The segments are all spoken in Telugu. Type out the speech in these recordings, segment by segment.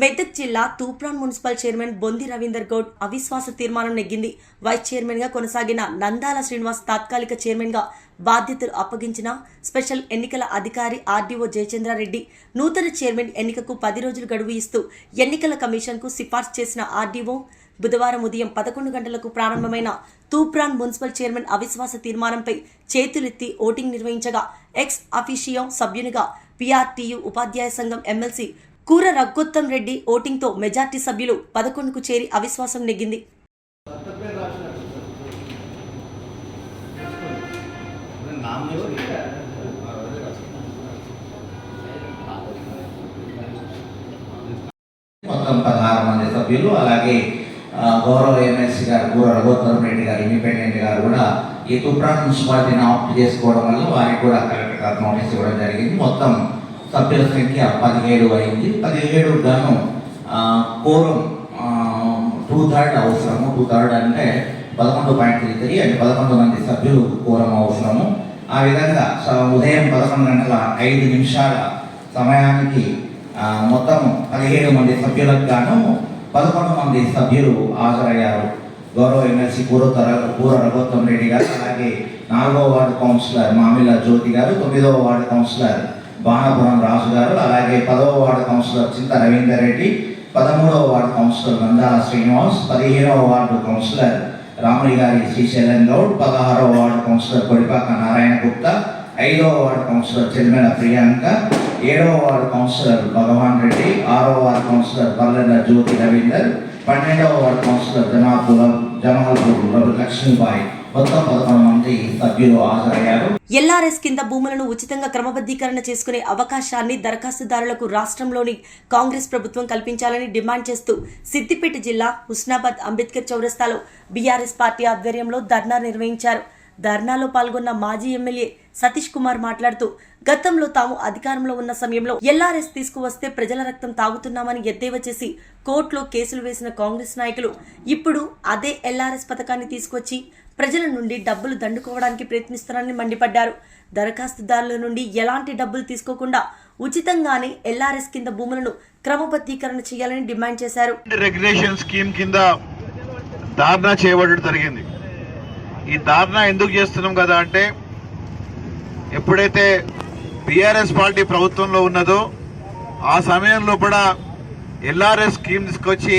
మెదక్ జిల్లా తూప్రాన్ మున్సిపల్ చైర్మన్ బొంది రవీందర్ గౌడ్ అవిశ్వాస తీర్మానం నెగ్గింది. వైస్ చైర్మన్ గా కొనసాగిన నందాల శ్రీనివాస్ తాత్కాలిక చైర్మన్ గా బాధ్యతలు అప్పగించిన స్పెషల్ ఎన్నికల అధికారి ఆర్డీఓ జయచంద్రారెడ్డి నూతన చైర్మన్ ఎన్నికకు 10 రోజులు గడువు ఇస్తూ ఎన్నికల కమిషన్ కు సిఫార్సు చేసిన ఆర్డీఓ బుధవారం ఉదయం 11 గంటలకు ప్రారంభమైన తూప్రాన్ మున్సిపల్ చైర్మన్ అవిశ్వాస తీర్మానంపై చేతులెత్తి ఓటింగ్ నిర్వహించగా ఎక్స్ అఫీషియో సభ్యునిగా పీఆర్టీయూ ఉపాధ్యాయ సంఘం ఎమ్మెల్సీ కూర రఘుత్తం రెడ్డి ఓటింగ్ తో మెజార్టీ సభ్యులు 11కు చేరి అవిశ్వాసం నెగ్గింది. మొత్తం 16 మంది సభ్యులు, అలాగే గౌరవ ఎమ్మెల్సీ గారు కూర రఘుత్తం రెడ్డి గారు ఇండిపెండెంట్ గారు కూడా ఈ తూప్రాన్ మున్సిపాలిటీని ఆప్ట్ చేసుకోవడం వల్ల వారికి కూడా కలెక్టర్ గారు నోటీస్ ఇవ్వడం జరిగింది. మొత్తం సభ్యుల సంఖ్య 17 అయింది. 17 గాను కోరం 2/3 అవసరము. 2/3 అంటే 11.33 అంటే 11 మంది సభ్యులు కోరం అవసరము. ఆ విధంగా ఉదయం 11:05 సమయానికి మొత్తం 17 మంది సభ్యులకు గాను 11 మంది సభ్యులు హాజరయ్యారు. గౌరవ ఎమ్మెల్సీ కూర రఘుత్తం రెడ్డి గారు, అలాగే 4వ వార్డు కౌన్సిలర్ మామిళ్ళ జ్యోతి గారు, 9వ వార్డు కౌన్సిలర్ బాణపురం రాజు గారు, అలాగే 10వ వార్డు కౌన్సిలర్ చింత రవీందర్ రెడ్డి, 13వ వార్డు కౌన్సిలర్ నందాల శ్రీనివాస్, 15వ వార్డు కౌన్సిలర్ రాముడి గారి శ్రీశైలం గౌడ్, 16వ వార్డు కౌన్సిలర్ కొడిపాక నారాయణ గుప్తా, 5వ వార్డు కౌన్సిలర్ చెల్మెల ప్రియాంక, 7వ వార్డు కౌన్సిలర్ భగవాన్ రెడ్డి, 6వ వార్డు కౌన్సిలర్ పల్లెల జ్యోతి రవీందర్, 12వ వార్డు కౌన్సిలర్ జమాల్పూర్ లక్ష్మీబాయి, మొత్తం 11 మంది సభ్యులు హాజరయ్యారు. ఎల్ఆర్ఎస్ కింద భూములను ఉచితంగా క్రమబద్ధీకరణ చేసుకునే అవకాశాన్ని దరఖాస్తుదారులకు రాష్ట్రంలోని కాంగ్రెస్ ప్రభుత్వం కల్పించాలని డిమాండ్ చేస్తూ సిద్దిపేట జిల్లా హుస్నాబాద్ అంబేద్కర్ చౌరస్తాలో బీఆర్ఎస్ పార్టీ ఆధ్వర్యంలో ధర్నా నిర్వహించారు. ధర్నాలో పాల్గొన్న మాజీ ఎమ్మెల్యే సతీష్ కుమార్ మాట్లాడుతూ గతంలో తాము అధికారంలో ఉన్న సమయంలో ఎల్ఆర్ఎస్ తీసుకువస్తే ప్రజల రక్తం తాగుతున్నామని ఎద్దేవా చేసి కోర్టులో కేసులు వేసిన కాంగ్రెస్ నాయకులు ఇప్పుడు అదే ఎల్ఆర్ఎస్ పథకాన్ని తీసుకొచ్చి ప్రజల నుండి డబ్బులు దండుకోవడానికి ప్రయత్నిస్తున్నారని మండిపడ్డారు. దరఖాస్తుదారుల నుండి ఎలాంటి డబ్బులు తీసుకోకుండా ఉచితంగానే ఎల్ఆర్ఎస్ కింద భూములను క్రమబద్ధీకరణ చేయాలని డిమాండ్ చేశారు. రెగ్యులేషన్ స్కీమ్ కింద ధారణ చేయబడడం జరిగింది. ఈ ధారణ ఎందుకు చేస్తున్నాం కదా అంటే, ఎప్పుడైతే బీఆర్ఎస్ పార్టీ ప్రభుత్వంలో ఉన్నదో ఆ సమయంలో కూడా ఎల్ఆర్ఎస్ స్కీమ్ తీసుకొచ్చి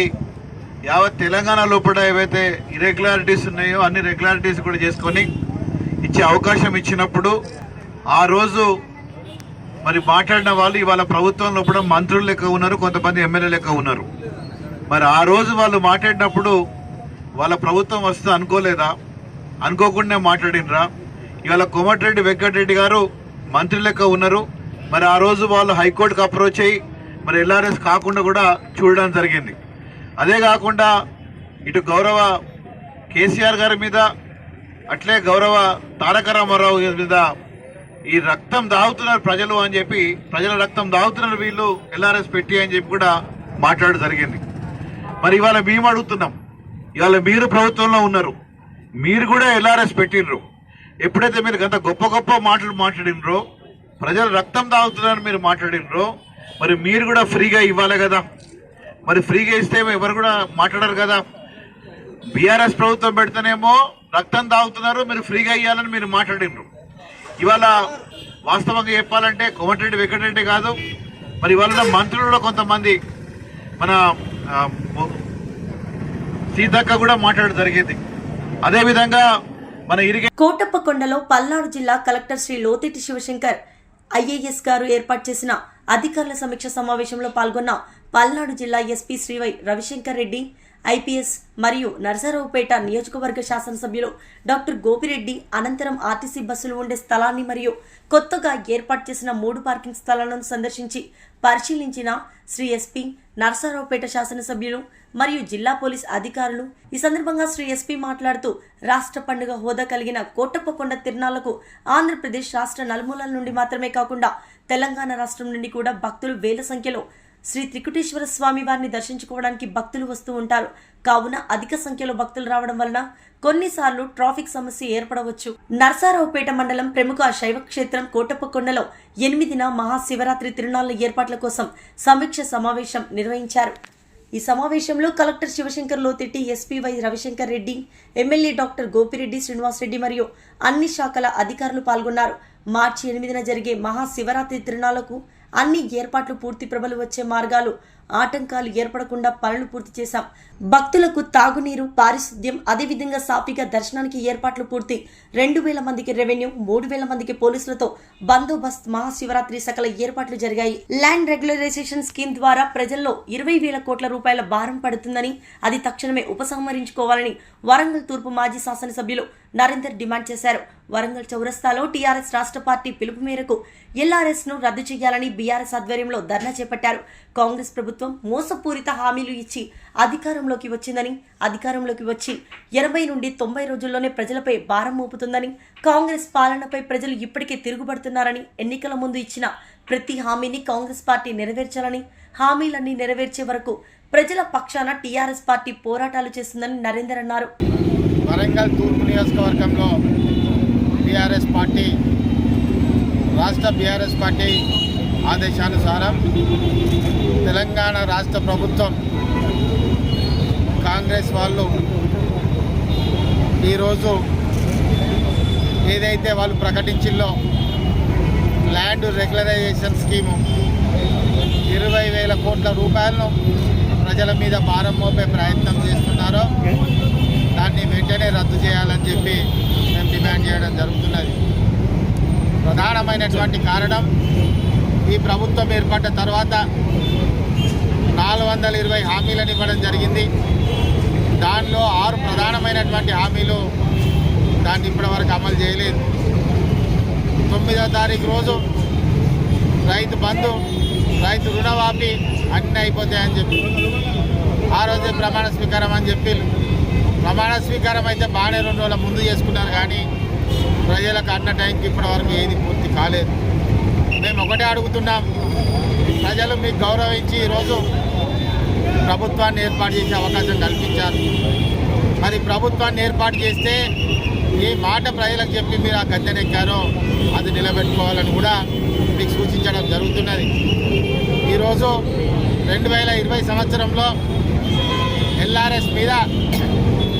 యావత్ తెలంగాణ లోపల ఏవైతే ఇరెగ్యులారిటీస్ ఉన్నాయో అన్ని రెగ్యులారిటీస్ కూడా చేసుకొని ఇచ్చే అవకాశం ఇచ్చినప్పుడు ఆ రోజు మరి మాట్లాడిన వాళ్ళు ఇవాళ ప్రభుత్వంలో కూడా మంత్రులు లెక్క ఉన్నారు, కొంతమంది ఎమ్మెల్యే లెక్క ఉన్నారు. మరి ఆ రోజు వాళ్ళు మాట్లాడినప్పుడు వాళ్ళ ప్రభుత్వం వస్తుంది అనుకోలేదా? అనుకోకుండా మాట్లాడినరా? ఇవాళ కోమటిరెడ్డి వెంకటరెడ్డి గారు మంత్రి లెక్క ఉన్నారు. మరి ఆ రోజు వాళ్ళు హైకోర్టుకు అప్రోచ్ అయ్యి మరి ఎల్ఆర్ఎస్ కాకుండా కూడా చూడడం జరిగింది. అదే కాకుండా ఇటు గౌరవ కేసీఆర్ గారి మీద, అట్లే గౌరవ తారక రామారావు మీద ఈ రక్తం దాగుతున్నారు ప్రజలు అని చెప్పి, ప్రజల రక్తం దాగుతున్నారు వీళ్ళు ఎల్ఆర్ఎస్ పెట్టి అని చెప్పి కూడా మాట్లాడడం జరిగింది. మరి ఇవాళ మేము అడుగుతున్నాం, ఇవాళ మీరు ప్రభుత్వంలో ఉన్నారు, మీరు కూడా ఎల్ఆర్ఎస్ పెట్టినరు. ఎప్పుడైతే మీరు గంత గొప్ప గొప్ప మాటలు మాట్లాడినరో, ప్రజలు రక్తం దాగుతున్నారని మీరు మాట్లాడినరో, మరి మీరు కూడా ఫ్రీగా ఇవ్వాలి కదా. మరి ఫ్రీగా ఇస్తే ఎవరు కూడా మాట్లాడరు కదా. బీఆర్ఎస్ ప్రభుత్వం పెడితేనేమో రక్తం తాగుతున్నారు, మీరు ఫ్రీగా ఇవ్వాలని మీరు మాట్లాడినరు. ఇవాళ వాస్తవంగా చెప్పాలంటే కోమటిరెడ్డి వెంకటరెడ్డి కాదు, మరి ఇవాళ మంత్రులు కొంతమంది, మన సీతక్క కూడా మాట్లాడడం జరిగింది. అదేవిధంగా మన కోటప్పకొండలో పల్నాడు జిల్లా కలెక్టర్ శ్రీ లోతేటి శివశంకర్ ఐఏఎస్ గారు ఏర్పాటు చేసిన అధికారుల సమీక్ష సమావేశంలో పాల్గొన్న పల్నాడు జిల్లా ఎస్పీ శ్రీవై రవిశంకర్ రెడ్డి, ఐపీఎస్ మరియు నరసరావుపేట నియోజకవర్గ శాసనసభ్యులు డాక్టర్ గోపిరెడ్డి అనంతరం ఆర్టీసీ బస్సులు ఉండే స్థలాన్ని మరియు కొత్తగా ఏర్పాటు చేసిన 3 పార్కింగ్ స్థలాలను సందర్శించి పరిశీలించిన శ్రీ ఎస్పీ, నరసరావుపేట శాసనసభ్యులు మరియు జిల్లా పోలీస్ అధికారులు. ఈ సందర్భంగా శ్రీ ఎస్పీ మాట్లాడుతూ రాష్ట్ర పండుగ హోదా కలిగిన కోటప్పకొండ తిరునాళ్లకు ఆంధ్రప్రదేశ్ రాష్ట్ర నలుమూలల నుండి మాత్రమే కాకుండా తెలంగాణ రాష్ట్రం నుండి కూడా భక్తులు వేల సంఖ్యలో శ్రీ త్రికుటేశ్వర స్వామి వారిని దర్శించుకోవడానికి భక్తులు వస్తూ ఉంటారు. కావున అధిక సంఖ్యలో భక్తులు రావడం వలన కొన్నిసార్లు ట్రాఫిక్ సమస్య ఏర్పడవచ్చు. నరసారావుపేట మండలం ప్రముఖ శైవ క్షేత్రం కోటప్పకొండలో 8న మహాశివరాత్రి తిరునాళ్ల ఏర్పాట్ల కోసం సమీక్ష సమావేశం నిర్వహించారు. ఈ సమావేశంలో collector Shivashankar Lotheti, SP Y Ravishankar Reddy, MLA doctor Gopireddy Srinivas Reddy మరియు అన్ని శాఖల అధికారులు పాల్గొన్నారు. మార్చి 8న జరిగే మహాశివరాత్రి తిరునాళ్లకు అన్ని ఏర్పాట్లు పూర్తి ప్రభలు వచ్చే మార్గాలు ఆటంకాలు ఏర్పడకుండా పనులు పూర్తి చేశాం. భక్తులకు తాగునీరు, పారిశుద్ధ్యం, అదేవిధంగా సాఫీగా దర్శనానికి ఏర్పాట్లు పూర్తి. 2000 మందికి రెవెన్యూ, 3000 మందికి పోలీసులతో బందోబస్తు. మహాశివరాత్రి సకల ఏర్పాట్లు జరిగాయి. ల్యాండ్ రెగ్యులరైజేషన్ స్కీమ్ ద్వారా ప్రజల్లో 20,000 కోట్ల రూపాయల భారం పడుతుందని, అది తక్షణమే ఉపసంహరించుకోవాలని వరంగల్ తూర్పు మాజీ శాసనసభ్యులు నరేందర్ డిమాండ్ చేశారు. వరంగల్ చౌరస్తాలో టీఆర్ఎస్ రాష్ట్ర పార్టీ పిలుపు మేరకు ఎల్ఆర్ఎస్ ను రద్దు చేయాలని బీఆర్ఎస్ ఆధ్వర్యంలో ధర్నా చేపట్టారు. కాంగ్రెస్ ప్రభుత్వం మోసపూరిత హామీలు ఇచ్చి అధికారంలోకి వచ్చిందని, అధికారంలోకి వచ్చి 80 నుండి 90 రోజుల్లోనే ప్రజలపై భారం మోపుతుందని, కాంగ్రెస్ పాలనపై ప్రజలు ఇప్పటికే తిరుగుబడుతున్నారని, ఎన్నికల ముందు ఇచ్చిన ప్రతి హామీని కాంగ్రెస్ పార్టీ నెరవేర్చాలని, హామీలన్నీ నెరవేర్చే వరకు ప్రజల పక్షాన టీఆర్ఎస్ పార్టీ పోరాటాలు చేస్తుందని నరేందర్ అన్నారు. వరంగల్ తూర్పు నియోజకవర్గంలో టీఆర్ఎస్ పార్టీ, రాష్ట్ర బీఆర్ఎస్ పార్టీ ఆదేశానుసారం తెలంగాణ రాష్ట్ర ప్రభుత్వం కాంగ్రెస్ వాళ్ళు ఈరోజు ఏదైతే వాళ్ళు ప్రకటించిందో ల్యాండ్ రెగ్యులరైజేషన్ స్కీము 20,000 కోట్ల రూపాయలను ప్రజల మీద భారం మోపే ప్రయత్నం చేస్తున్నారో దాన్ని వెంటనే రద్దు చేయాలని చెప్పి మేము డిమాండ్ చేయడం జరుగుతున్నది. ప్రధానమైనటువంటి కారణం, ఈ ప్రభుత్వం ఏర్పడ్డ తర్వాత 420 హామీలను ఇవ్వడం జరిగింది. దానిలో 6 ప్రధానమైనటువంటి హామీలు దాన్ని ఇప్పటివరకు అమలు చేయలేదు. 9వ తారీఖు రోజు రైతు బంధు, రైతు రుణమాఫీ అన్నీ అయిపోతాయని చెప్పి ఆ రోజే ప్రమాణ స్వీకారం అని చెప్పి, ప్రమాణ స్వీకారం అయితే బాగానే 2 రోజుల ముందు చేసుకున్నారు, కానీ ప్రజలకు అన్న టైంకి ఇప్పటివరకు ఏది పూర్తి కాలేదు. మేము ఒకటే అడుగుతున్నాం, ప్రజలు మీకు గౌరవించి ఈరోజు ప్రభుత్వాన్ని ఏర్పాటు చేసే అవకాశం కల్పించారు. మరి ప్రభుత్వాన్ని ఏర్పాటు చేస్తే ఏ మాట ప్రజలకు చెప్పి మీరు ఆ గద్దెనెక్కారో అది నిలబెట్టుకోవాలని కూడా మీకు సూచించడం జరుగుతున్నది. ఈరోజు 2020 సంవత్సరంలో ఎల్ఆర్ఎస్ మీద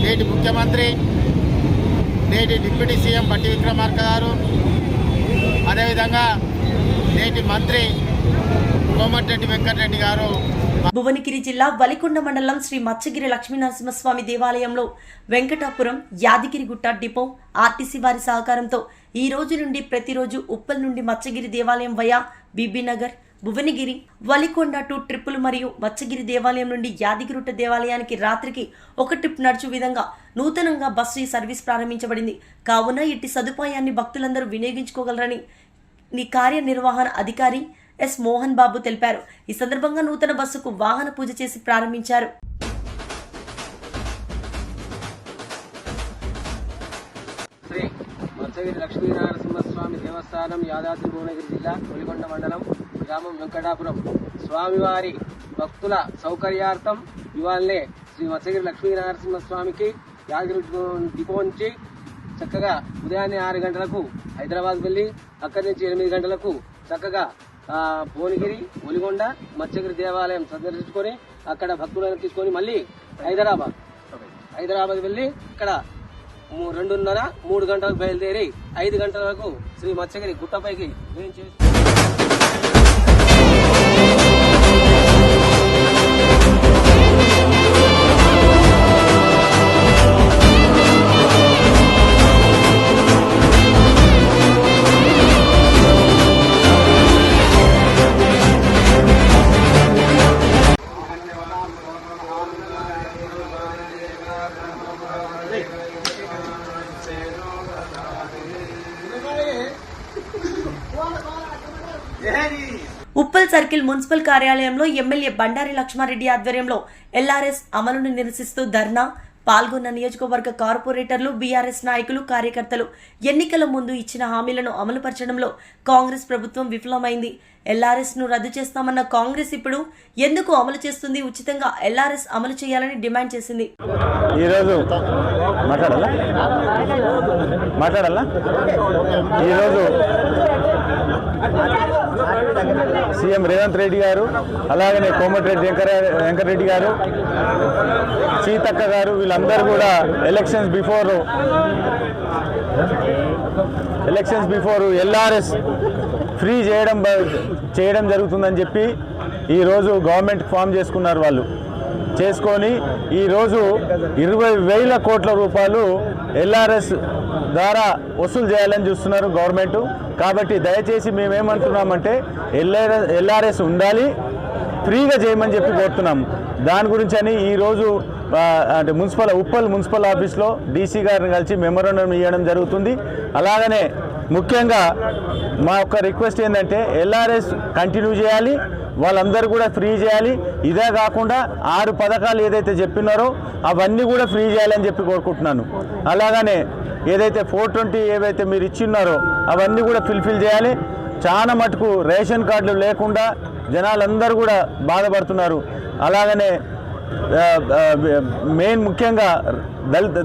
నేటి ముఖ్యమంత్రి, నేటి డిప్యూటీ సీఎం బట్టి విక్రమార్క గారు, అదేవిధంగా నేటి మంత్రి కోమటిరెడ్డి వెంకటరెడ్డి గారు భువనగిరి జిల్లా వలికొండ మండలం శ్రీ మత్స్యగిరి లక్ష్మీనరసింహస్వామి దేవాలయంలో వెంకటాపురం యాదగిరిగుట్ట డిపో ఆర్టీసీ వారి సహకారంతో ఈ రోజు నుండి ప్రతిరోజు ఉప్పల్ నుండి మత్స్యగిరి దేవాలయం వయా బీబీనగర్, భువనగిరి, వలికొండ 2 ట్రిప్పులు మరియు మత్స్యగిరి దేవాలయం నుండి యాదగిరిగుట్ట దేవాలయానికి రాత్రికి 1 ట్రిప్ నడుచు విధంగా నూతనంగా బస్సు సర్వీస్ ప్రారంభించబడింది. కావున ఇట్టి సదుపాయాన్ని భక్తులందరూ వినియోగించుకోగలరని కార్యనిర్వహణ అధికారి ఎస్ మోహన్ బాబు తెలిపారు. ఈ సందర్భంగా నూతన బస్సుకు వాహన పూజ చేసి ప్రారంభించారు. శ్రీ మత్స్యగిరి లక్ష్మీనరసింహస్వామి దేవస్థానం, యాదాద్రి భువనగిరి జిల్లా కొలికొండ మండలం, గ్రామం వెంకటాపురం. స్వామివారి భక్తుల సౌకర్యార్థం ఇవాళనే శ్రీ మత్స్యగిరి లక్ష్మీనరసింహస్వామికి యాదగిరి డిపో నుంచి చక్కగా ఉదయాన్నే 6 గంటలకు హైదరాబాద్ వెళ్ళి అక్కడి నుంచి 8 గంటలకు చక్కగా భువనగిరి, ఒలిగొండ, మత్స్యగిరి దేవాలయం సందర్శించుకొని అక్కడ భక్తులను తీసుకొని మళ్ళీ హైదరాబాద్ వెళ్ళి ఇక్కడ 2:30, 3 గంటలకు బయలుదేరి 5 గంటల వరకు శ్రీ మత్స్యగిరి గుట్టపైకి వేయించేసి ఉప్పల్ సర్కిల్ మున్సిపల్ కార్యాలయంలో ఎమ్మెల్యే బండారి లక్ష్మారెడ్డి ఆధ్వర్యంలో ఎల్ఆర్ఎస్ అమలును నిరసిస్తూ ధర్నా, పాల్గొన్న నియోజకవర్గ కార్పొరేటర్లు, బీఆర్ఎస్ నాయకులు, కార్యకర్తలు ఎన్నికల ముందు ఇచ్చిన హామీలను అమలుపరచడంలో కాంగ్రెస్ ప్రభుత్వం విఫలమైంది. ఎల్ఆర్ఎస్ ను రద్దు చేస్తామన్న కాంగ్రెస్ ఇప్పుడు ఎందుకు అమలు చేస్తుంది? ఉచితంగా ఎల్ఆర్ఎస్ అమలు చేయాలని డిమాండ్ చేసింది. ఈరోజు సీఎం రేవంత్ రెడ్డి గారు, అలాగనే కోమటిరెడ్డి వెంకటరెడ్డి గారు, సీతక్క గారు వీళ్ళందరూ కూడా ఎలక్షన్స్ బిఫోర్ ఎల్ఆర్ఎస్ ఫ్రీ చేయడం జరుగుతుందని చెప్పి ఈరోజు గవర్నమెంట్ ఫామ్ చేసుకున్నారు. వాళ్ళు చేసుకొని ఈరోజు 20,000 కోట్ల రూపాయలు ఎల్ఆర్ఎస్ ద్వారా వసూలు చేయాలని చూస్తున్నారు గవర్నమెంట్. కాబట్టి దయచేసి మేమేమంటున్నామంటే ఎల్ఆర్ఎస్ ఉండాలి, ఫ్రీగా చేయమని చెప్పి కోరుతున్నాం. దాని గురించి అని ఈరోజు అంటే ఉప్పల్ మున్సిపల్ ఆఫీస్లో డీసీ గారిని కలిసి మెమోరాండం ఇవ్వడం జరుగుతుంది. అలాగనే ముఖ్యంగా మా యొక్క రిక్వెస్ట్ ఏంటంటే ఎల్ఆర్ఎస్ కంటిన్యూ చేయాలి, వాళ్ళందరూ కూడా ఫ్రీ చేయాలి. ఇదే కాకుండా 6 పథకాలు ఏదైతే చెప్పినారో అవన్నీ కూడా ఫ్రీ చేయాలని చెప్పి కోరుకుంటున్నాను. అలాగనే ఏదైతే 420 ఏవైతే మీరు ఇచ్చిన్నారో అవన్నీ కూడా ఫుల్ఫిల్ చేయాలి. చాలా మటుకు రేషన్ కార్డులు లేకుండా జనాలందరూ కూడా బాధపడుతున్నారు. అలాగనే మెయిన్ ముఖ్యంగా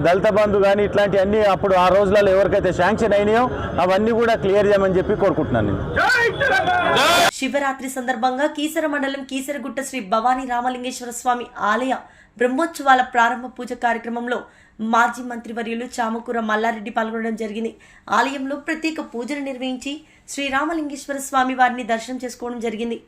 దళిత బంధు కానీ ఇట్లాంటి అన్నీ అప్పుడు ఆ రోజులలో ఎవరికైతే శాంక్షన్ అయినాయో అవన్నీ కూడా క్లియర్ చేయమని చెప్పి కోరుకుంటున్నాను నేను. శివరాత్రి సందర్భంగా కీసర మండలం కీసరగుట్ట శ్రీ భవానీ రామలింగేశ్వర స్వామి ఆలయ బ్రహ్మోత్సవాల ప్రారంభ పూజ కార్యక్రమంలో మాజీ మంత్రివర్యులు చామకూర మల్లారెడ్డి పాల్గొనడం జరిగింది. ఆలయంలో ప్రత్యేక పూజలు నిర్వహించి శ్రీ రామలింగేశ్వర స్వామి వారిని దర్శనం చేసుకోవడం జరిగింది.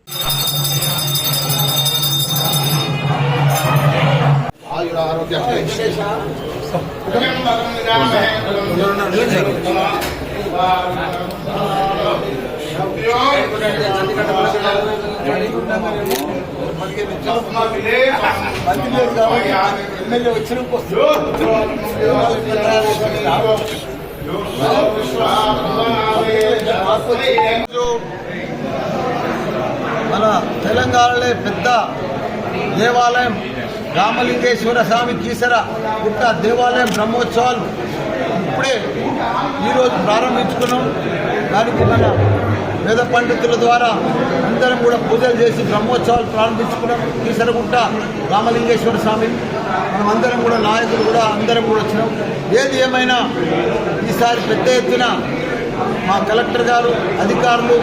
మన తెలంగాణలో పెద్ద దేవాలయం రామలింగేశ్వర స్వామి కీసర గుట్ట దేవాలయం బ్రహ్మోత్సవాలు ఇప్పుడే ఈరోజు ప్రారంభించుకున్నాం. దానికి మన వేద పండితుల ద్వారా అందరం కూడా పూజలు చేసి బ్రహ్మోత్సవాలు ప్రారంభించుకున్నాం. కీసరగుట్ట రామలింగేశ్వర స్వామి మనం అందరం కూడా నాయకులు కూడా అందరం కూడా వచ్చినాం. ఏది ఏమైనా ఈసారి పెద్ద ఎత్తున మా కలెక్టర్ గారు, అధికారులు,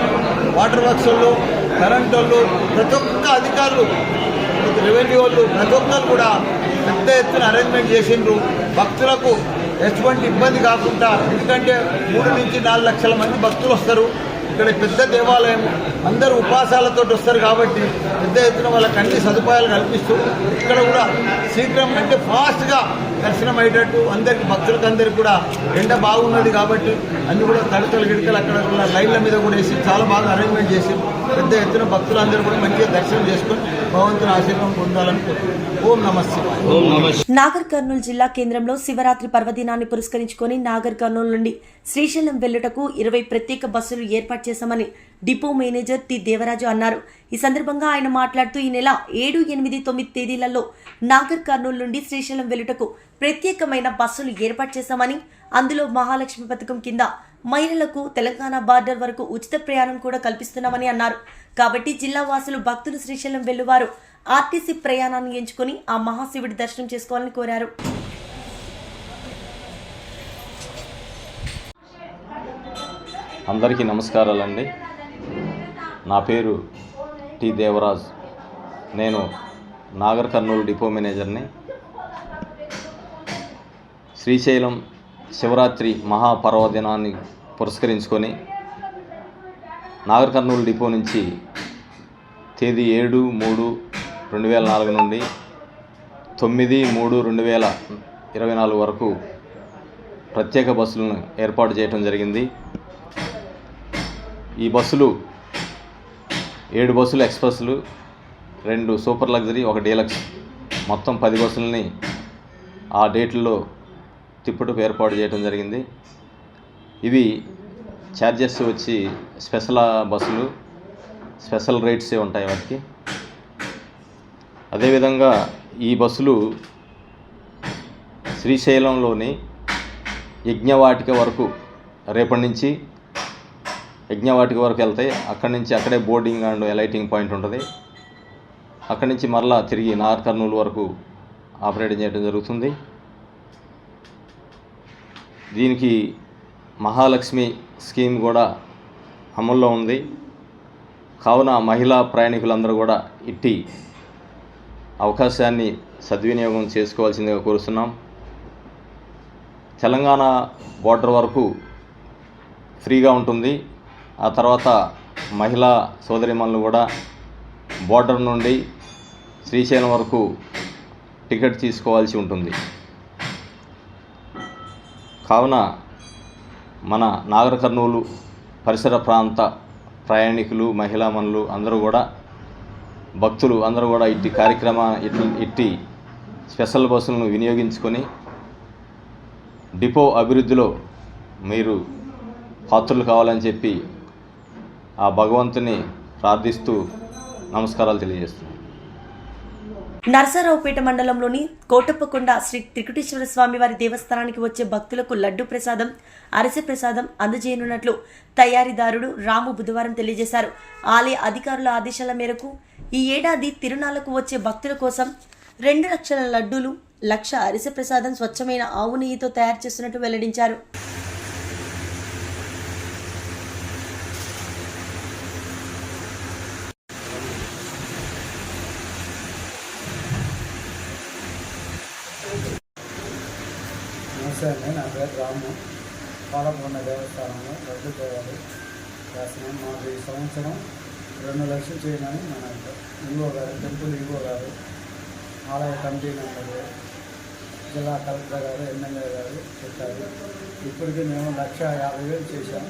వాటర్ వర్క్స్ వాళ్ళు, కరెంట్ వాళ్ళు, ప్రతి ఒక్క అధికారులు, రెవెన్యూ వాళ్ళు ప్రతి ఒక్కరు కూడా పెద్ద ఎత్తున అరేంజ్మెంట్ చేసిండ్రు. భక్తులకు ఎటువంటి ఇబ్బంది కాకుండా, ఎందుకంటే 3 నుంచి 4 లక్షల మంది భక్తులు వస్తారు. ఇక్కడ పెద్ద దేవాలయం, అందరూ ఉపాసాలతో వస్తారు కాబట్టి పెద్ద ఎత్తున వాళ్ళకి అన్ని సదుపాయాలు కల్పిస్తూ ఇక్కడ కూడా శీఘ్రం అంటే ఫాస్ట్గా దర్శనం అయ్యేటట్టు అందరికీ భక్తులకు అందరికీ కూడా ఎండ బాగున్నది కాబట్టి అన్ని కూడా తడకలు గిడకలు అక్కడ లైన్ల మీద కూడా వేసి చాలా బాగా అరేంజ్మెంట్ చేసి పెద్ద ఎత్తున భక్తులందరూ కూడా మంచిగా దర్శనం చేసుకొని భగవంతుని ఆశీర్వాదం పొందాలని ఓం నమస్తే. నాగర్ కర్నూలు జిల్లా కేంద్రంలో శివరాత్రి పర్వదినాన్ని పురస్కరించుకొని నాగర్ కర్నూలు నుండి శ్రీశైలం వెళ్లుటకు 20 ప్రత్యేక బస్సులు ఏర్పాటు చేశామని డిపో మేనేజర్ టి దేవరాజు అన్నారు. ఈ సందర్భంగా ఆయన మాట్లాడుతూ ఈ నెల 7, 8, 9 తేదీలలో నాగర్ కర్నూలు నుండి శ్రీశైలం వెళ్లుటకు ప్రత్యేకమైన బస్సులు ఏర్పాటు చేశామని, అందులో మహాలక్ష్మి పథకం కింద మహిళలకు తెలంగాణ బార్డర్ వరకు ఉచిత ప్రయాణం కూడా కల్పిస్తున్నామని అన్నారు. కాబట్టి జిల్లా వాసులు భక్తులు శ్రీశైలం వెళ్లువారు ఆర్టీసీ ప్రయాణాన్ని ఎంచుకొని ఆ మహాశివుడి దర్శనం చేసుకోవాలని కోరారు. అందరికీ నమస్కారాలండి. నా పేరు టి దేవరాజ్. నేను నాగర్ కర్నూలు డిపో మేనేజర్ని. శ్రీశైలం శివరాత్రి మహాపర్వదినాన్ని పురస్కరించుకొని నాగర్ కర్నూలు డిపో నుంచి తేదీ 7/3/2004 నుండి 9/3/2024 వరకు ప్రత్యేక బస్సులను ఏర్పాటు చేయడం జరిగింది. ఈ బస్సులు 7 బస్సులు ఎక్స్ప్రెస్లు, 2 సూపర్ లగ్జరీ, 1 డీలక్స్, మొత్తం 10 బస్సులని ఆ డేట్లలో తిప్పుటకు ఏర్పాటు చేయడం జరిగింది. ఇవి ఛార్జెస్ వచ్చి స్పెషల్ బస్సులు, స్పెషల్ రేట్సే ఉంటాయి వాటికి. అదేవిధంగా ఈ బస్సులు శ్రీశైలంలోని యజ్ఞవాటిక వరకు రేపటి నుంచి యజ్ఞవాటిక వరకు వెళ్తాయి. అక్కడి నుంచి అక్కడే బోర్డింగ్ అండ్ లైటింగ్ పాయింట్ ఉంటుంది. అక్కడి నుంచి మరలా తిరిగి నాగర్ కర్నూలు వరకు ఆపరేట్ చేయడం జరుగుతుంది. దీనికి మహాలక్ష్మి స్కీమ్ కూడా అమల్లో ఉంది. కావున మహిళా ప్రయాణికులందరూ కూడా ఇట్టి అవకాశాన్ని సద్వినియోగం చేసుకోవాల్సిందిగా కోరుతున్నాం. తెలంగాణ బోర్డర్ వరకు ఫ్రీగా ఉంటుంది. ఆ తర్వాత మహిళా సోదరిమణులు కూడా బోర్డర్ నుండి శ్రీశైలం వరకు టికెట్ తీసుకోవాల్సి ఉంటుంది. కావున మన నాగర్ కర్నూలు పరిసర ప్రాంత ప్రయాణికులు, మహిళామణులు అందరూ కూడా, భక్తులు అందరూ కూడా ఇట్టి స్పెషల్ బస్సులను వినియోగించుకొని డిపో అభివృద్ధిలో మీరు పాత్రలు కావాలని చెప్పి ఆ భగవంతుని ప్రార్థిస్తూ నమస్కారాలు తెలియజేస్తున్నాను. నరసరావుపేట మండలంలోని కోటప్పకొండ శ్రీ త్రికుటేశ్వర స్వామి వారి దేవస్థానానికి వచ్చే భక్తులకు లడ్డు ప్రసాదం, అరిసె ప్రసాదం అందజేయనున్నట్లు తయారీదారుడు రాము బుధవారం తెలియజేశారు. ఆలయ అధికారుల ఆదేశాల మేరకు ఈ ఏడాది తిరునాళ్లకు వచ్చే భక్తుల కోసం 2 లక్షల లడ్డూలు, 1,00,000 అరిసె ప్రసాదం స్వచ్ఛమైన ఆవు నెయ్యితో తయారు చేస్తున్నట్టు వెల్లడించారు. నమస్తే అండి, నా పేరు రాము. పాలకొండ దేవస్థానంలో లడ్డు తయారు చేస్తున్నాం. మాకు ఈ సంవత్సరం 2 లక్షలు చేయమని మన ఈవో గారు, టెంపుల్ ఈవో గారు, ఆలయ కమిటీ మెంబర్లు, జిల్లా కలెక్టర్ గారు, ఎమ్మెల్యే గారు చెప్పారు. ఇప్పటికీ మేము 1,50,000 చేశాం.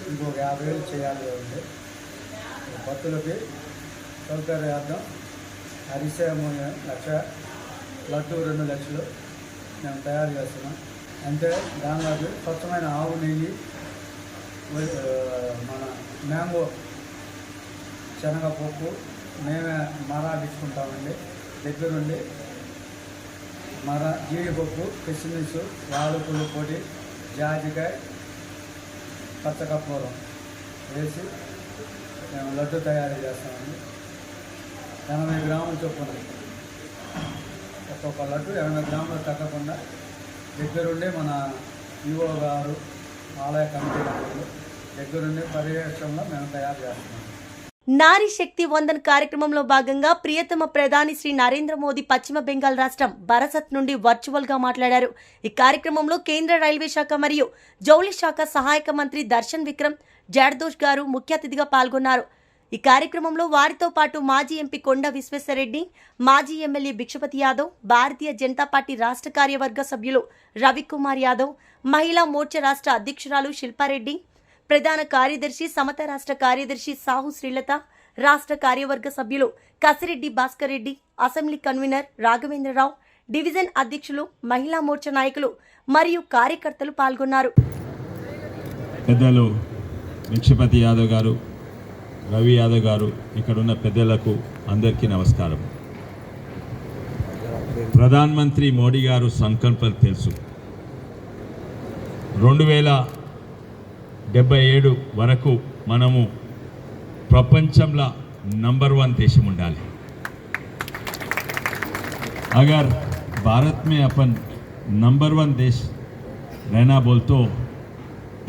ఇంకొక 50,000 చేయాలి అంటే భక్తులకి సౌకర్యార్థం అరిసె 1,00,000, లడ్డు 2 లక్షలు మేము తయారు చేస్తున్నాం. అంటే దానిలో స్వచ్ఛమైన ఆవు నెయ్యి, మన మ్యాంగో శనగపప్పు మేమే మరాడించుకుంటామండి. దగ్గరుండి జీడిపప్పు, కిస్మిస్, యాలకులు పొడి, జాజికాయ, పచ్చకర్పూరం వేసి మేము లడ్డు తయారు చేస్తామండి. 80 గ్రాములు చొప్పున ఒక్కొక్క లడ్డు 80 గ్రాములు తగ్గకుండా దగ్గరుండి మన ఈవో గారు, ఆలయ కమిటీ మెంబర్లు దగ్గరుండి పర్యవేక్షణలో మేము తయారు చేస్తున్నాం. నారీ శక్తి వందన్ కార్యక్రమంలో భాగంగా ప్రియతమ ప్రధాని శ్రీ నరేంద్ర మోదీ పశ్చిమ బెంగాల్ రాష్ట్రం బరసత్ నుండి వర్చువల్ గా మాట్లాడారు. ఈ కార్యక్రమంలో కేంద్ర రైల్వే శాఖ మరియు జౌళి శాఖ సహాయక మంత్రి దర్శన్ విక్రమ్ జర్దోష్ గారు ముఖ్య అతిథిగా పాల్గొన్నారు. ఈ కార్యక్రమంలో వారితో పాటు మాజీ ఎంపీ కొండ విశ్వేశ్వరరెడ్డి, మాజీ ఎమ్మెల్యే భిక్షపతి యాదవ్, భారతీయ జనతా పార్టీ రాష్ట్ర కార్యవర్గ సభ్యులు రవికుమార్ యాదవ్, మహిళా మోర్చా రాష్ట్ర అధ్యక్షురాలు శిల్పారెడ్డి, ప్రధాన కార్యదర్శి సమత రాష్ట్ర కార్యదర్శి సాహు శ్రీలత, రాష్ట్ర కార్యవర్గ సభ్యులు Kasireddy Bhaskar Reddy, assembly convener Raghavendra Rao, division అధ్యక్షులు, మహిళా మోర్చా నాయకులు మరియు కార్యకర్తలు పాల్గొన్నారు. పెద్దలు భిక్షపతి యాదవ్ గారు, రవి యాదవ్ గారు, ఇక్కడున్న పెద్దలకు అందరికీ నమస్కారం. ప్రధానమంత్రి మోడీ గారు సంకల్పం తెలుసు. 2077 వరకు మనము ప్రపంచంలో నంబర్ 1 देश ఉండాలి. अगर भारत में अपन नंबर 1 देश रहना बोल तो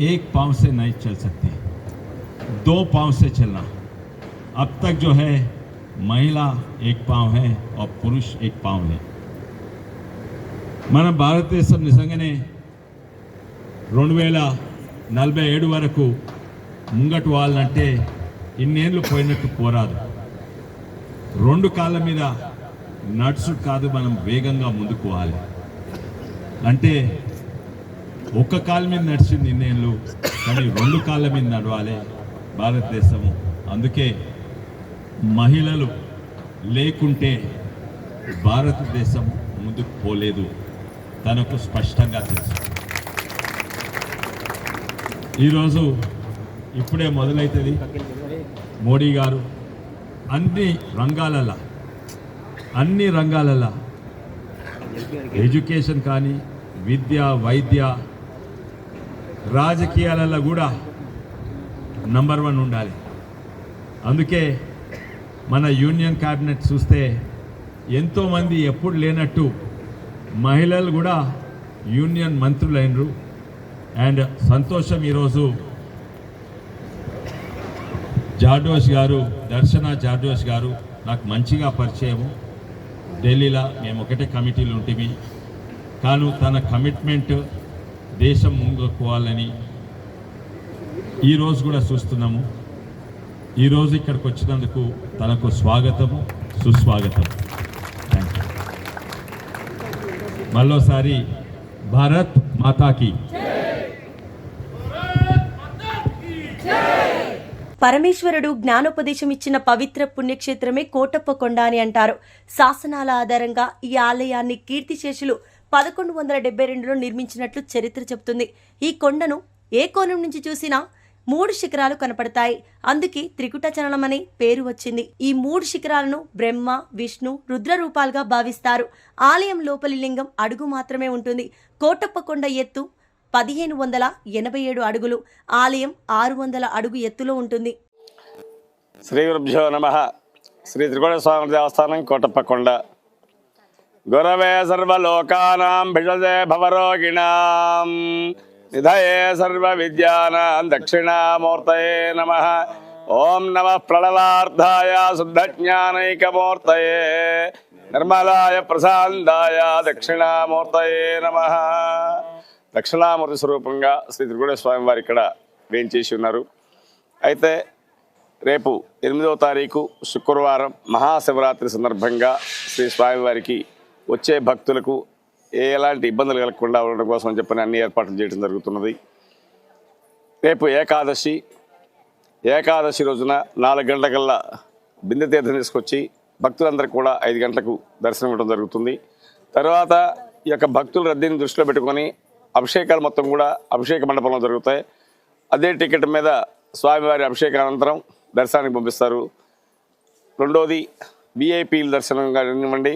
एक पाँव से नहीं चल सकते, 2 पाँव से चलना. अब तक जो है महिला एक पाँव है और पुरुष एक पाँव है. మన భారతదేశం నిజంగానే 2047 వరకు ముంగటు వాళ్ళంటే ఇన్నేళ్ళు పోయినట్టు పోరాదు. 2 కాళ్ళ మీద నడుచు కాదు, మనం వేగంగా ముందుకు పోవాలి. అంటే ఒక్క కాళ్ళ మీద నడిచింది ఇన్నేళ్ళు, కానీ 2 కాళ్ళ మీద నడవాలి భారతదేశము. అందుకే మహిళలు లేకుంటే భారతదేశం ముందుకు పోలేదు, తనకు స్పష్టంగా తెలుసు. ఈరోజు ఇప్పుడే మొదలవుతుంది. మోడీ గారు అన్ని రంగాలలో ఎడ్యుకేషన్ కానీ, విద్య, వైద్య, రాజకీయాలలో కూడా నంబర్ 1 ఉండాలి. అందుకే మన యూనియన్ క్యాబినెట్ చూస్తే ఎంతోమంది ఎప్పుడు లేనట్టు మహిళలు కూడా యూనియన్ మంత్రులైనరు. అండ్ సంతోషం, ఈరోజు జార్డోష్ గారు, దర్శన జార్డోష్ గారు నాకు మంచిగా పరిచయము. ఢిల్లీలో మేము ఒకటే కమిటీలు ఉంటిమి. కానీ తన కమిట్మెంట్ దేశం ముందుకోవాలని ఈరోజు కూడా చూస్తున్నాము. ఈరోజు ఇక్కడికి వచ్చినందుకు తనకు స్వాగతము, సుస్వాగతం. Thank you. మరోసారి భారత్ మాతాకి. పరమేశ్వరుడు జ్ఞానోపదేశం ఇచ్చిన పవిత్ర పుణ్యక్షేత్రమే కోటప్పకొండ అని అంటారు. శాసనాల ఆధారంగా ఈ ఆలయాన్ని కీర్తిశేషులు 1172లో నిర్మించినట్లు చరిత్ర చెబుతుంది. ఈ కొండను ఏ కోణం నుంచి చూసినా 3 శిఖరాలు కనపడతాయి. అందుకే త్రికుటచరణం అనే పేరు వచ్చింది. ఈ 3 శిఖరాలను బ్రహ్మ, విష్ణు, రుద్ర రూపాలుగా భావిస్తారు. ఆలయం లోపలి లింగం అడుగు మాత్రమే ఉంటుంది. కోటప్పకొండ ఎత్తు 1587 అడుగులు. ఆలయం 600 అడుగు ఎత్తులో ఉంటుంది. శ్రీ గురుభ్యో నమః. శ్రీ త్రికోణ స్వామి దేవస్థానం, కోటప్పకొండ. గురవే సర్వలోకానాం భిషజే భవరోగిణాం నిధయే సర్వ విద్యానాం దక్షిణామూర్తయే నమః. ఓం నమః ప్రణవార్థాయ శుద్ధజ్ఞానైకమూర్తయే నిర్మలాయ ప్రశాంతాయ దక్షిణామూర్తయే నమః. దక్షిణామూర్తి స్వరూపంగా శ్రీ త్రికోణ స్వామి వారు ఇక్కడ వేంచేసి ఉన్నారు. అయితే రేపు 8వ తారీఖు శుక్రవారం మహాశివరాత్రి సందర్భంగా శ్రీ స్వామివారికి వచ్చే భక్తులకు ఎలాంటి ఇబ్బందులు కలగకుండా ఉండడం కోసం చెప్పని అన్ని ఏర్పాట్లు చేయడం జరుగుతున్నది. రేపు ఏకాదశి రోజున 4 గంటలకల్లా బిందె తీర్థం తీసుకొచ్చి భక్తులందరికీ కూడా 5 గంటలకు దర్శనం ఇవ్వడం జరుగుతుంది. తర్వాత ఈ యొక్క భక్తుల రద్దీని దృష్టిలో పెట్టుకొని అభిషేకాలు మొత్తం కూడా అభిషేక మండపంలో జరుగుతాయి. అదే టికెట్ మీద స్వామివారి అభిషేకానంతరం దర్శనానికి పంపిస్తారు. రెండోది విఐపీల దర్శనం కానివ్వండి,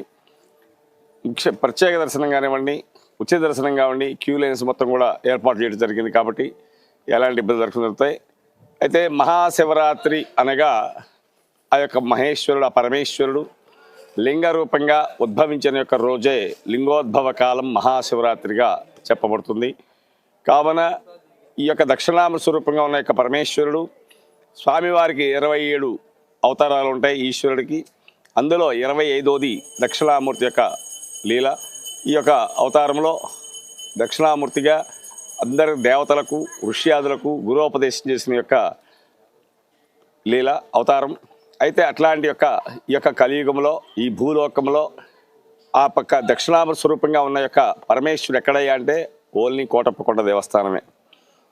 ప్రత్యేక దర్శనం కానివ్వండి, ఉచిత దర్శనం కానివ్వండి, క్యూ లైన్స్ మొత్తం కూడా ఏర్పాటు చేయడం జరిగింది. కాబట్టి ఎలాంటి ఇబ్బంది జరుగుతాయి. అయితే మహాశివరాత్రి అనగా ఆ యొక్క మహేశ్వరుడు, ఆ పరమేశ్వరుడు లింగ రూపంగా ఉద్భవించిన యొక్క రోజే లింగోద్భవ కాలం మహాశివరాత్రిగా చెప్పబడుతుంది. కావున ఈ యొక్క దక్షిణామూర్తి స్వరూపంగా ఉన్న యొక్క పరమేశ్వరుడు స్వామివారికి 27 అవతారాలు ఉంటాయి ఈశ్వరుడికి. అందులో 25వది దక్షిణామూర్తి యొక్క లీల. ఈ యొక్క అవతారంలో దక్షిణామూర్తిగా అందరి దేవతలకు, ఋష్యాదులకు గురోపదేశం చేసిన యొక్క లీల అవతారం. అయితే అట్లాంటి ఈ యొక్క కలియుగంలో, ఈ భూలోకంలో ఆ పక్క దక్షిణామూర్తి స్వరూపంగా ఉన్న యొక్క పరమేశ్వరుడు ఎక్కడయ్యా అంటే ఓన్లీ కోటప్పకొండ దేవస్థానమే.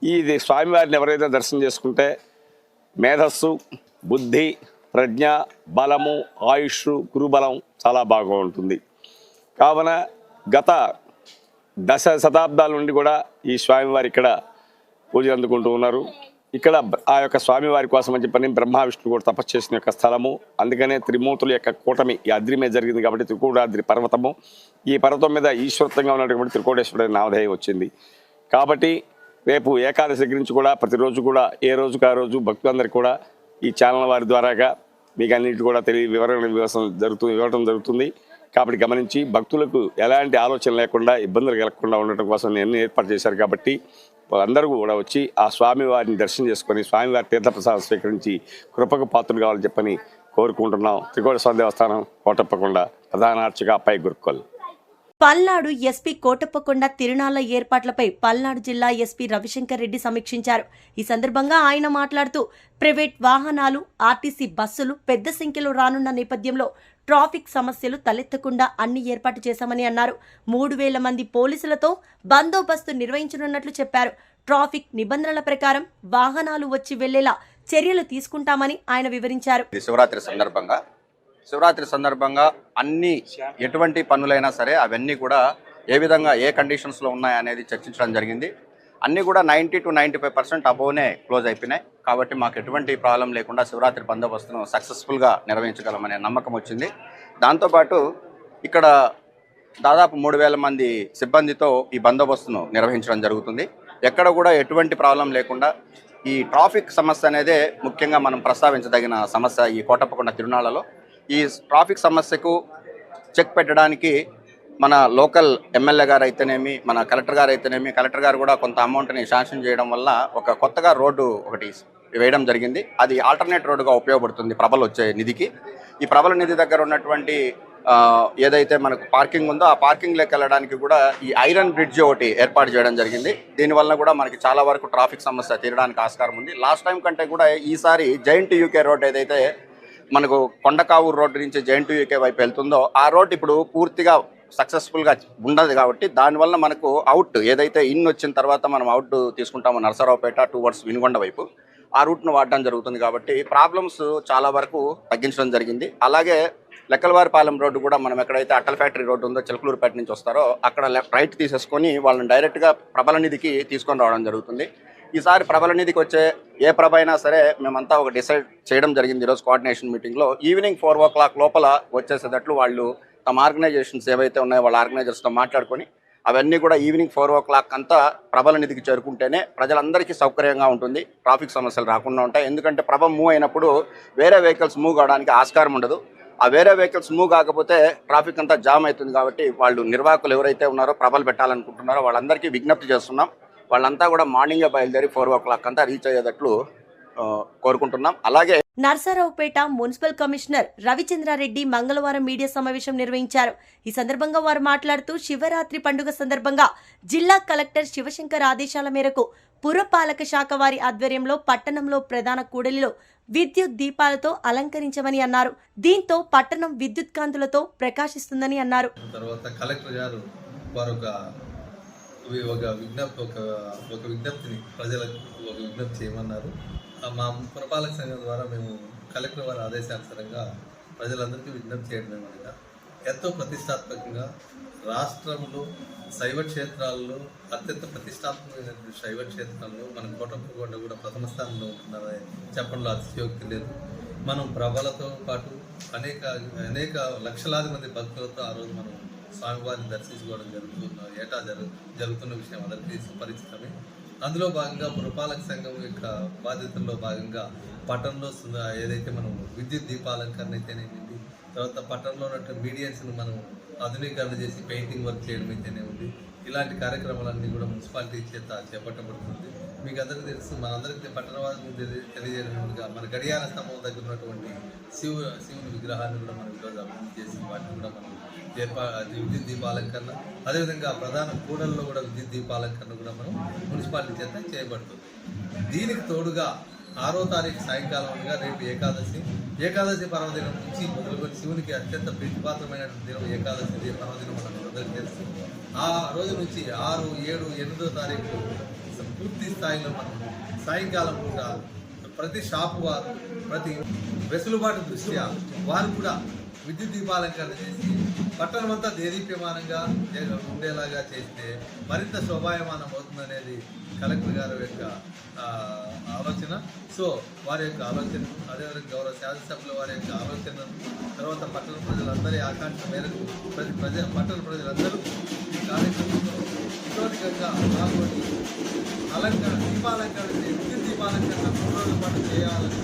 ఇది స్వామివారిని ఎవరైతే దర్శనం చేసుకుంటే మేధస్సు, బుద్ధి, ప్రజ్ఞ, బలము, ఆయుష్, గురుబలం చాలా బాగా ఉంటుంది. కావున గత 10 శతాబ్దాల నుండి కూడా ఈ స్వామివారి ఇక్కడ పూజలు అందుకుంటూ ఉన్నారు. ఇక్కడ ఆ యొక్క స్వామివారి కోసం అని చెప్పని బ్రహ్మ విష్ణువు కూడా తపస్సు చేసిన యొక్క స్థలము. అందుకనే త్రిమూర్తుల యొక్క కూటమి ఈ అద్రి మీద జరిగింది కాబట్టి త్రికూటాద్రి పర్వతము. ఈ పర్వతం మీద ఈశ్వరత్వంగా ఉన్నటువంటి త్రికోటేశ్వరుడు నామధేయం వచ్చింది. కాబట్టి రేపు ఏకాదశి దగ్గర నుంచి కూడా ప్రతిరోజు కూడా ఏ రోజుకు ఆ రోజు భక్తులందరికీ కూడా ఈ ఛానల్ వారి ద్వారాగా మీకు అన్నింటి కూడా ఇవ్వడం జరుగుతుంది. కాబట్టి గమనించి భక్తులకు ఎలాంటి ఆలోచన లేకుండా ఇబ్బందులు కలగకుండా ఉండటం కోసం నేను ఏర్పాటు చేశారు. కాబట్టి వాళ్ళందరూ కూడా వచ్చి ఆ స్వామివారిని దర్శనం చేసుకొని స్వామివారి తీర్థప్రసాదం స్వీకరించి కృపకు పాత్రలు కావాలని చెప్పని కోరుకుంటున్నాం. త్రికోణ స్వామి దేవస్థానం, కోటప్పకొండ. ప్రధాన అర్చక పై గురుకొల్. పల్నాడు ఎస్పీ కోటప్పకొండ తిరునాళ్ల ఏర్పాట్లపై పల్నాడు జిల్లా ఎస్పీ రవిశంకర్ రెడ్డి సమీక్షించారు. ఈ సందర్భంగా ఆయన మాట్లాడుతూ ప్రైవేట్ వాహనాలు, ఆర్టీసీ బస్సులు పెద్ద సంఖ్యలో రానున్న నేపథ్యంలో ట్రాఫిక్ సమస్యలు తలెత్తకుండా అన్ని ఏర్పాటు చేశామని అన్నారు. 3000 మంది పోలీసులతో బందోబస్తు నిర్వహించనున్నట్లు చెప్పారు. ట్రాఫిక్ నిబంధనల ప్రకారం వాహనాలు వచ్చి వెళ్లేలా చర్యలు తీసుకుంటామని ఆయన వివరించారు. శివరాత్రి సందర్భంగా అన్ని ఎటువంటి పనులైనా సరే అవన్నీ కూడా ఏ విధంగా ఏ కండిషన్స్లో ఉన్నాయనేది చర్చించడం జరిగింది. అన్నీ కూడా 90 to 95% అబోవ్నే క్లోజ్ అయిపోయినాయి. కాబట్టి మాకు ఎటువంటి ప్రాబ్లం లేకుండా శివరాత్రి బందోబస్తును సక్సెస్ఫుల్గా నిర్వహించగలమనే నమ్మకం వచ్చింది. దాంతోపాటు ఇక్కడ దాదాపు 3,000 మంది సిబ్బందితో ఈ బందోబస్తును నిర్వహించడం జరుగుతుంది. ఎక్కడ కూడా ఎటువంటి ప్రాబ్లం లేకుండా ఈ ట్రాఫిక్ సమస్య అనేదే ముఖ్యంగా మనం ప్రస్తావించదగిన సమస్య. ఈ కోటప్పకొండ తిరునాళ్లలో ఈ ట్రాఫిక్ సమస్యకు చెక్ పెట్టడానికి మన లోకల్ ఎమ్మెల్యే గారు అయితేనేమి, మన కలెక్టర్ గారు అయితేనేమి, కలెక్టర్ గారు కూడా కొంత అమౌంట్ని శాంక్షన్ చేయడం వల్ల ఒక కొత్తగా రోడ్డు ఒకటి వేయడం జరిగింది. అది ఆల్టర్నేట్ రోడ్డుగా ఉపయోగపడుతుంది ప్రభలు వచ్చే నిధికి. ఈ ప్రభల నిధి దగ్గర ఉన్నటువంటి ఏదైతే మనకు పార్కింగ్ ఉందో ఆ పార్కింగ్లోకి వెళ్ళడానికి కూడా ఈ ఐరన్ బ్రిడ్జ్ ఒకటి ఏర్పాటు చేయడం జరిగింది. దీనివల్ల కూడా మనకి చాలా వరకు ట్రాఫిక్ సమస్య తీరడానికి ఆస్కారం ఉంది. లాస్ట్ టైం కంటే కూడా ఈసారి జైంట్ యూకే రోడ్ ఏదైతే మనకు కొండకావూరు రోడ్డు నుంచి జైంట్ యూకే వైపు వెళ్తుందో ఆ రోడ్ ఇప్పుడు పూర్తిగా సక్సెస్ఫుల్గా ఉండదు. కాబట్టి దానివల్ల మనకు అవుట్ ఏదైతే ఇన్ వచ్చిన తర్వాత మనం అవుట్ తీసుకుంటామో నరసరావుపేట టువర్డ్స్ వినుగొండ వైపు ఆ రూట్ను వాడడం జరుగుతుంది. కాబట్టి ప్రాబ్లమ్స్ చాలా వరకు తగ్గించడం జరిగింది. అలాగే లెక్కలవారిపాలెం రోడ్డు కూడా మనం ఎక్కడైతే అట్టల ఫ్యాక్టరీ రోడ్డు ఉందో చిలకలూరుపేట నుంచి వస్తారో అక్కడ రైట్ తీసేసుకొని వాళ్ళని డైరెక్ట్గా ప్రభల నిధికి తీసుకొని రావడం జరుగుతుంది. ఈసారి ప్రభల నిధికి వచ్చే ఏ ప్రభ అయినా సరే మేమంతా ఒక డిసైడ్ చేయడం జరిగింది. ఈరోజు కోఆర్డినేషన్ మీటింగ్లో ఈవినింగ్ 4 o'clock లోపల వచ్చేసేటట్లు వాళ్ళు తమ ఆర్గనైజేషన్స్ ఏవైతే ఉన్నాయో వాళ్ళ ఆర్గనైజర్స్తో మాట్లాడుకొని అవన్నీ కూడా ఈవినింగ్ 4 o'clock అంతా ప్రభల నిధికి చేరుకుంటేనే ప్రజలందరికీ సౌకర్యంగా ఉంటుంది, ట్రాఫిక్ సమస్యలు రాకుండా ఉంటాయి. ఎందుకంటే ప్రభ మూవ్ అయినప్పుడు వేరే వెహికల్స్ మూవ్ కావడానికి ఆస్కారం ఉండదు. ఆ వేరే వెహికల్స్ మూవ్ కాకపోతే ట్రాఫిక్ అంతా జామ్ అవుతుంది. కాబట్టి వాళ్ళు నిర్వాహకులు ఎవరైతే ఉన్నారో ప్రభలు పెట్టాలనుకుంటున్నారో వాళ్ళందరికీ విజ్ఞప్తి చేస్తున్నాం. వాళ్ళంతా కూడా మార్నింగే బయలుదేరి 4 o'clock అంతా రీచ్ అయ్యేటట్లు కోరుకుంటున్నాం. అలాగే నర్సారావుపేట మున్సిపల్ కమిషనర్ రవిచంద్రారెడ్డి మంగళవారం మీడియా సమావేశం నిర్వహించారు. ఈ సందర్భంగా వారు మాట్లాడుతూ శివరాత్రి పండుగ సందర్భంగా జిల్లా కలెక్టర్ శివశంకర్ ఆదేశాల మేరకు పురపాలక శాఖ వారి ఆధ్వర్యంలో పట్టణంలో ప్రధాన కూడలిలో విద్యుత్ దీపాలతో అలంకరించమని అన్నారు. దీంతో పట్టణం విద్యుత్ కాంతులతో ప్రకాశిస్తుందని అన్నారు. తర్వాత కలెక్టర్ గారు వారు ఒక విజ్ఞప్తిని ప్రజలకు ఒక విజ్ఞప్తి చేయమన్నారు. మా పురపాలక సంఘం ద్వారా మేము కలెక్టర్ వారి ఆదేశానుసారంగా ప్రజలందరికీ విజ్ఞప్తి చేయడం ఏమనగా ఎంతో ప్రతిష్టాత్మకంగా రాష్ట్రంలో శైవ క్షేత్రాల్లో అత్యంత ప్రతిష్టాత్మకమైనటువంటి శైవ క్షేత్రాల్లో మనం కోటప్పకొండ కూడా ప్రథమ స్థానంలో ఉంటున్నారని చెప్పడంలో అతిశయోక్తి లేదు. మనం ప్రభలతో పాటు అనేక లక్షలాది మంది భక్తులతో ఆ రోజు మనం స్వామివారిని దర్శించుకోవడం ఏటా జరుగుతున్న విషయం అందరికీ సుపరిచితమే. అందులో భాగంగా పురపాలక సంఘం యొక్క బాధ్యతల్లో భాగంగా పట్టణంలో ఏదైతే మనం విద్యుత్ దీపాలంకరణ అయితేనేమి, తర్వాత పట్టణంలో ఉన్నటువంటి మీడియన్స్ను మనం ఆధునీకరణ చేసి పెయింటింగ్ వర్క్ చేయడం అయితేనే ఉంది. ఇలాంటి కార్యక్రమాలన్నీ కూడా మున్సిపాలిటీ చేత చేపట్టబడుతుంది. మీకు అందరికీ తెలుసు, మనందరికీ పట్టణవాసులకు తెలియజేయడంగా మన గడియార స్తంభం దగ్గర ఉన్నటువంటి శివుని విగ్రహాన్ని కూడా మనం ఈరోజు అభివృద్ధి చేసి వాటిని కూడా మనం విద్యుత్ దీపాలంకరణ, అదేవిధంగా ప్రధాన కూడల్లో కూడా విద్యుత్ దీపాలంకరణ కూడా మనం మున్సిపాలిటీ చేత చేయబడుతుంది. దీనికి తోడుగా 6వ తారీఖు సాయంకాలం అనగా రేపు ఏకాదశి పర్వదినం నుంచి మొదలుకొని శివునికి అత్యంత ప్రీతిపాత్రమైనటువంటి దినం ఏకాదశి పర్వదినం మనం అందరికీ తెలుసు. ఆ రోజు నుంచి 6, 7, 8వ తారీఖు పూర్తి స్థాయిలో మనం సాయంకాలం కూడా ప్రతి షాపు వారు ప్రతి వెసులుబాటు దృష్ట్యా వారు కూడా విద్యుత్ దీపాలంకరణ చేసి పట్టణమంతా దేదీప్యమానంగా ఉండేలాగా చేస్తే మరింత శోభాయమానం అవుతుందనేది కలెక్టర్ గారి యొక్క ఆలోచన. సో వారి యొక్క ఆలోచన, అదేవిధంగా గౌరవ శాసనసభ్యుల వారి యొక్క ఆలోచన, తర్వాత పట్టణ ప్రజలందరి ఆకాంక్ష మేరకు పట్టణ ప్రజలందరూ ఈ కార్యక్రమంలో విస్తృతంగా పాల్గొని దీపాలంకరణ విద్యుత్ దీపాలంకరణ 3 రోజుల పాటు చేయాలని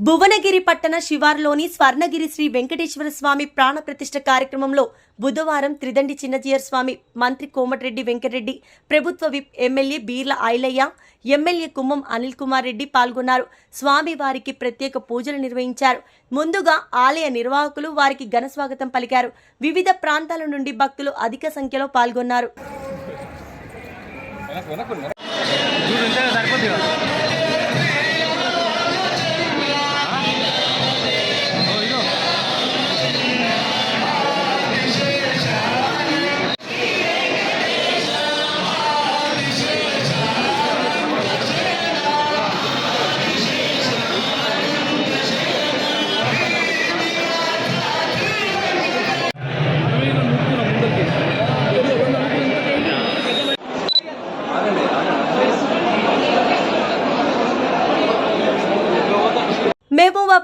భువనగిరి పట్టణ శివార్లోని స్వర్ణగిరి శ్రీ వెంకటేశ్వర స్వామి ప్రాణ ప్రతిష్ఠ కార్యక్రమంలో బుధవారం త్రిదండి చిన్నజీయర్ స్వామి, మంత్రి కోమటిరెడ్డి వెంకటరెడ్డి, ప్రభుత్వ whip MLA Beerla Ailaiah, MLA Kummam Anil Kumar Reddy పాల్గొన్నారు. స్వామి వారికి ప్రత్యేక పూజలు నిర్వహించారు. ముందుగా ఆలయ నిర్వాహకులు వారికి ఘన స్వాగతం పలికారు. వివిధ ప్రాంతాల నుండి భక్తులు అధిక సంఖ్యలో పాల్గొన్నారు.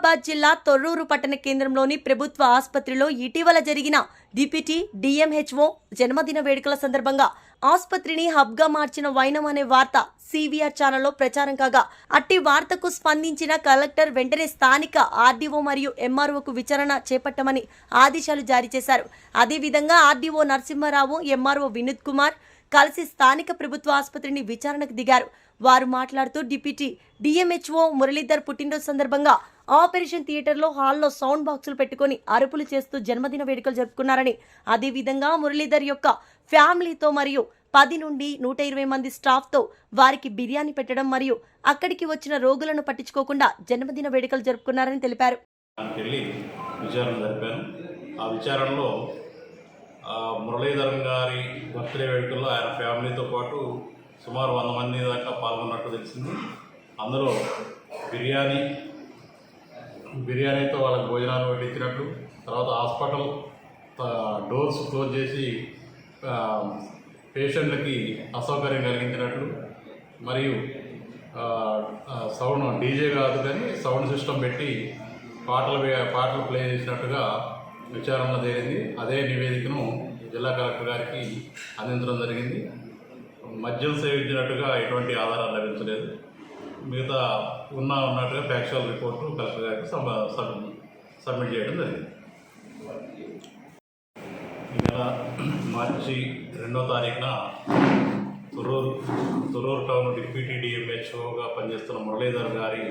హుస్నాబాద్ జిల్లా తొర్రూరు పట్టణ కేంద్రంలోని ప్రభుత్వ ఆసుపత్రిలో ఇటీవల జరిగిన డిప్యూటీ డిఎంహెచ్ఓ జన్మదిన వేడుకల సందర్భంగా ఆసుపత్రిని హబ్గా మార్చిన వైనం అనే వార్త సివిఆర్ ఛానల్లో ప్రచారం కాగా అట్టి వార్తకు స్పందించిన కలెక్టర్ వెంటనే స్థానిక ఆర్డీఓ మరియు ఎంఆర్ఓకు విచారణ చేపట్టమని ఆదేశాలు జారీ చేశారు. అదేవిధంగా ఆర్డీఓ నరసింహారావు, ఎంఆర్ఓ వినోద్ కుమార్ కలిసి స్థానిక ప్రభుత్వ ఆసుపత్రిని విచారణకు దిగారు. వారు మాట్లాడుతూ డిప్యూటీ డిఎంహెచ్ఓ మురళీధర్ పుట్టినరోజు సందర్భంగా ఆపరేషన్ థియేటర్లో హాల్లో సౌండ్ బాక్సులు పెట్టుకుని అరుపులు చేస్తూ జన్మదిన వేడుకలు జరుపుకున్నారని, అదేవిధంగా మురళీధర్ యొక్క ఫ్యామిలీతో మరియు 10 నుండి 120 మంది స్టాఫ్తో వారికి బిర్యానీ పెట్టడం మరియు అక్కడికి వచ్చిన రోగులను పట్టించుకోకుండా జన్మదిన వేడుకలు జరుపుకున్నారని తెలిపారు. విచారణ జరిపాను. ఆ విచారణలో మురళీధరన్ గారి బర్త్డే వేడుకల్లో ఆయన ఫ్యామిలీతో పాటు సుమారు 100 మంది దాకా పాల్గొన్నట్టు తెలిసింది. అందులో బిర్యానీతో వాళ్ళకి భోజనాలు పెట్టించినట్లు, తర్వాత హాస్పిటల్ డోర్స్ క్లోజ్ చేసి పేషెంట్లకి అసౌకర్యం కలిగించినట్లు, మరియు సౌండ్ డీజే కాదు కానీ సౌండ్ సిస్టమ్ పెట్టి పాటలు ప్లే చేసినట్టుగా విచారణ జరిగింది. అదే నివేదికను జిల్లా కలెక్టర్ గారికి అందించడం జరిగింది. మద్యం సేవించినట్టుగా ఎటువంటి ఆధారాలు లభించలేదు. మిగతా ఉన్నట్టుగా ఫ్యాక్చువల్ రిపోర్టు కలెక్టర్ గారికి సబ్మిట్ చేయడం జరిగింది. ఈ నెల మార్చి 2వ తారీఖున తొర్రూరు టౌన్ డిప్యూటీ డిఎంహెచ్ఓగా పనిచేస్తున్న మురళీధర్ గారి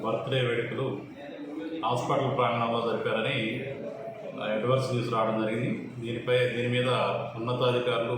బర్త్డే వేడుకలు హాస్పిటల్ ప్రాంగణంలో జరిపారని అడ్వర్స్ న్యూస్ రావడం జరిగింది. దీని మీద ఉన్నతాధికారులు